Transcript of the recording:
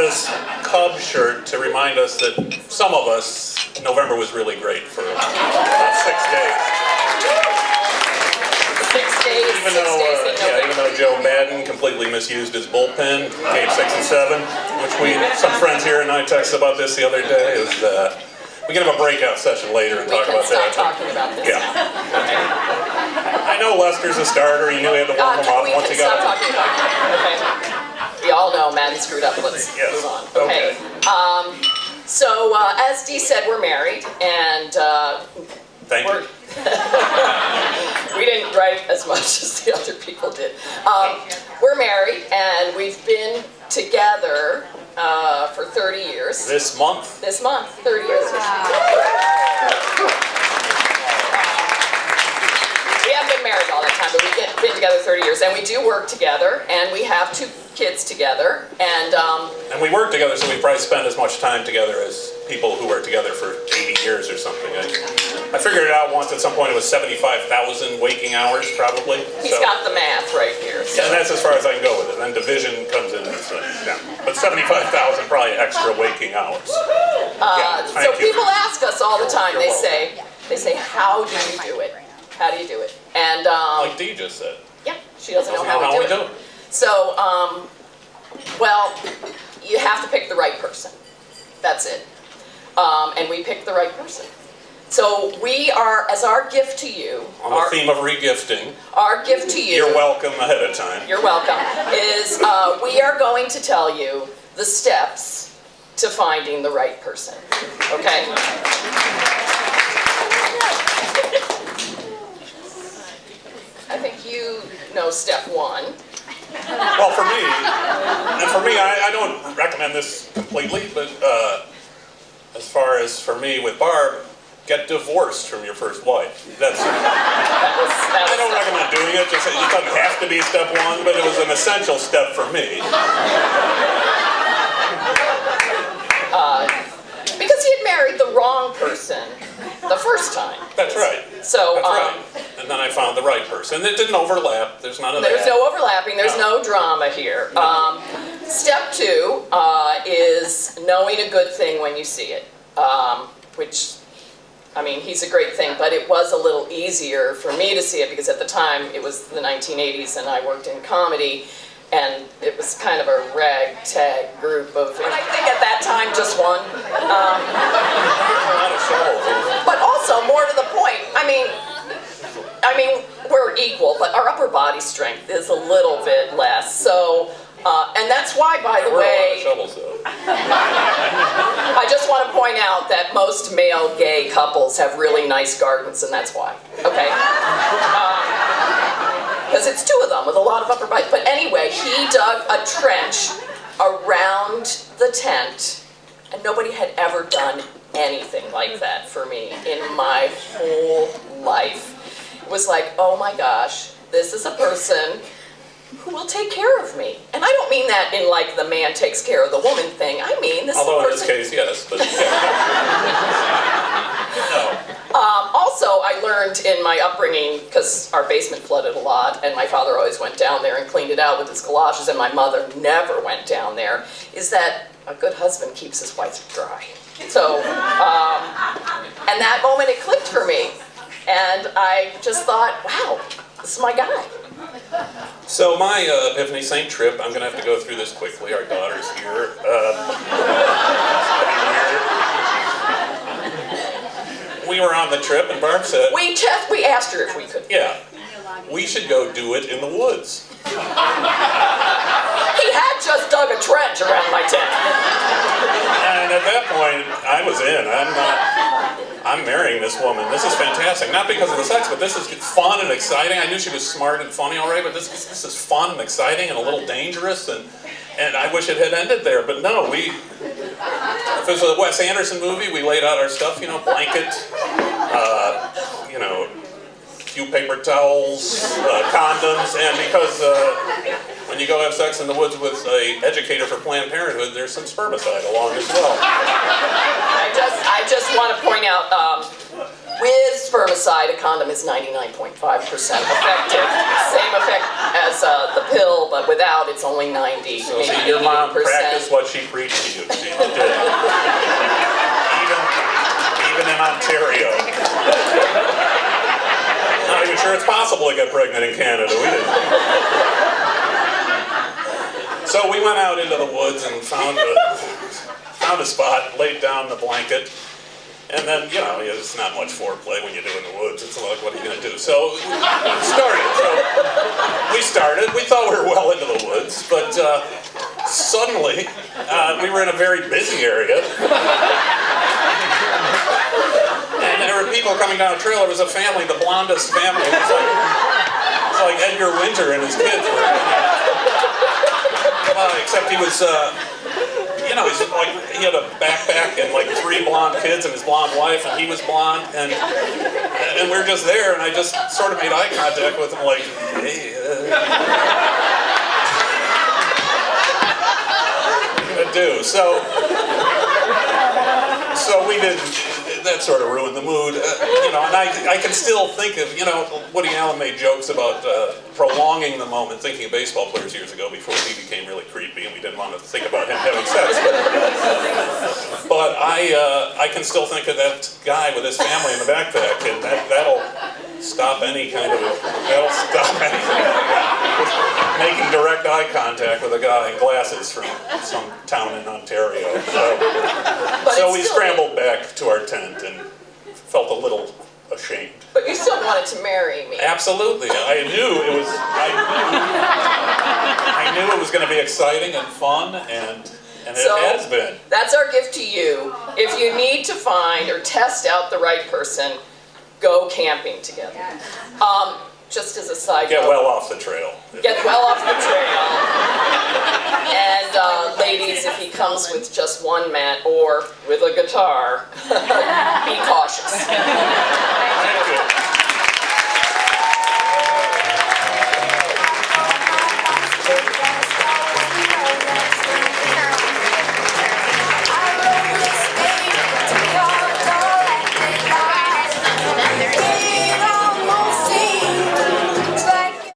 this Cub shirt to remind us that some of us, November was really great for about 6 days. 6 days, Even 6 though, days in November. even though Joe Madden completely misused his bullpen, game 6 and 7, which some friends here and I texted about this the other day. We can have a breakout session later and talk about that. We can stop talking about this now. Okay. I know Lester's a starter. You knew he had to warm him up We once can he got stop talking about it. Okay. We all know Madden screwed up. Let's move on. Okay. So, as Dee said, we're married, and Thank you. we didn't write as much as the other people did. We're married, and we've been together for 30 years. This month? This month, 30 years. We haven't been married all that time, but we've been together 30 years, and we do work together, and we have 2 kids together, and we work together, so we probably spend as much time together as people who were together for 80 years or something. I figured it out once at some point. It was 75,000 waking hours, probably. He's got the math right here. So. Yeah, and that's as far as I can go with it. Then division comes in. But 75,000 probably extra waking hours. So people ask us all the time. They say, how do you do it? How do you do it? And like Dee just said. Yeah, she doesn't know how we do it. So, well, you have to pick the right person. That's it. And we picked the right person. So we are, as our gift to you... On the theme of regifting. Our gift to you... You're welcome ahead of time. You're welcome. Is we are going to tell you the steps to finding the right person. Okay? I think you know step 1. Well, for me, I don't recommend this completely, but as far as for me with Barb, get divorced from your first wife. I don't recommend doing it. It doesn't have to be step 1, but it was an essential step for me. Because he had married the wrong person the first time. That's right. So, that's right. And then I found the right person. It didn't overlap. There's none of that. There's no overlapping. There's no drama here. Step 2 is knowing a good thing when you see it, which, I mean, he's a great thing, but it was a little easier for me to see it because at the time it was the 1980s and I worked in comedy, and it was kind of a ragtag group of, and I think at that time just one. But also, more to the point, I mean, we're equal, but our upper body strength is a little bit less. So, and that's why, by the way, I just want to point out that most male gay couples have really nice gardens, and that's why. Okay. Because it's 2 of them with a lot of upper body. But anyway, he dug a trench around the tent, and nobody had ever done anything like that for me in my whole life. It was like, oh my gosh, this is a person who will take care of me. And I don't mean that in like the man takes care of the woman thing. I mean this Although is a person... in this case, yes. But Also, I learned in my upbringing, because our basement flooded a lot, and my father always went down there and cleaned it out with his galoshes, and my mother never went down there, is that a good husband keeps his wife dry. So, and that moment it clicked for me. And I just thought, wow, this is my guy. So my Epiphany, same trip. I'm going to have to go through this quickly. Our daughter's here. We were on the trip, and Barb said... We asked her if we could. Yeah. We should go do it in the woods. He had just dug a trench around my tent. And at that point, I was in. I'm marrying this woman. This is fantastic. Not because of the sex, but this is fun and exciting. I knew she was smart and funny already, but this is fun and exciting and a little dangerous, and I wish it had ended there, but no, if it was a Wes Anderson movie, we laid out our stuff, blanket, few paper towels, condoms, and because when you go have sex in the woods with an educator for Planned Parenthood, there's some spermicide along as well. I just want to point out, with spermicide, a condom is 99.5% effective. Same effect as the pill, level, but without, it's only 90, So maybe see, your mom 80%. practiced what she preached to you. She did. Even in Ontario. Not even sure it's possible to get pregnant in Canada. We didn't. So we went out into the woods and found a spot, laid down the blanket, and then, you know, it's not much foreplay when you do in the woods. It's like, what are you going to do? So we started. We thought we were well into the woods, but suddenly we were in a very busy area. And there were people coming down a trail. There was a family, the blondest family. It was like Edgar Winter and his kids. Except he was, you know, he had a backpack and like 3 blonde kids and his blonde wife, and he was blonde, and we were just there, and I just sort of made eye contact with him, like, hey, do. So we didn't. That sort of ruined the mood, you know. And I can still think of, you know, Woody Allen made jokes about prolonging the moment, thinking of baseball players years ago before he became really creepy, and we didn't want to think about him having sex. But I can still think of that guy with his family in the backpack, and that'll stop any kind of making direct eye contact with a guy in glasses from some town in Ontario. So we scrambled back to our tent and felt a little ashamed. But you still wanted to marry me. Absolutely. I knew it was going to be exciting and fun, and it has been. That's our gift to you. If you need to find or test out the right person, go camping together. Just as a side Get note. well off the trail. Get well off the trail. And ladies, if he comes with just one mat or with a guitar, be cautious.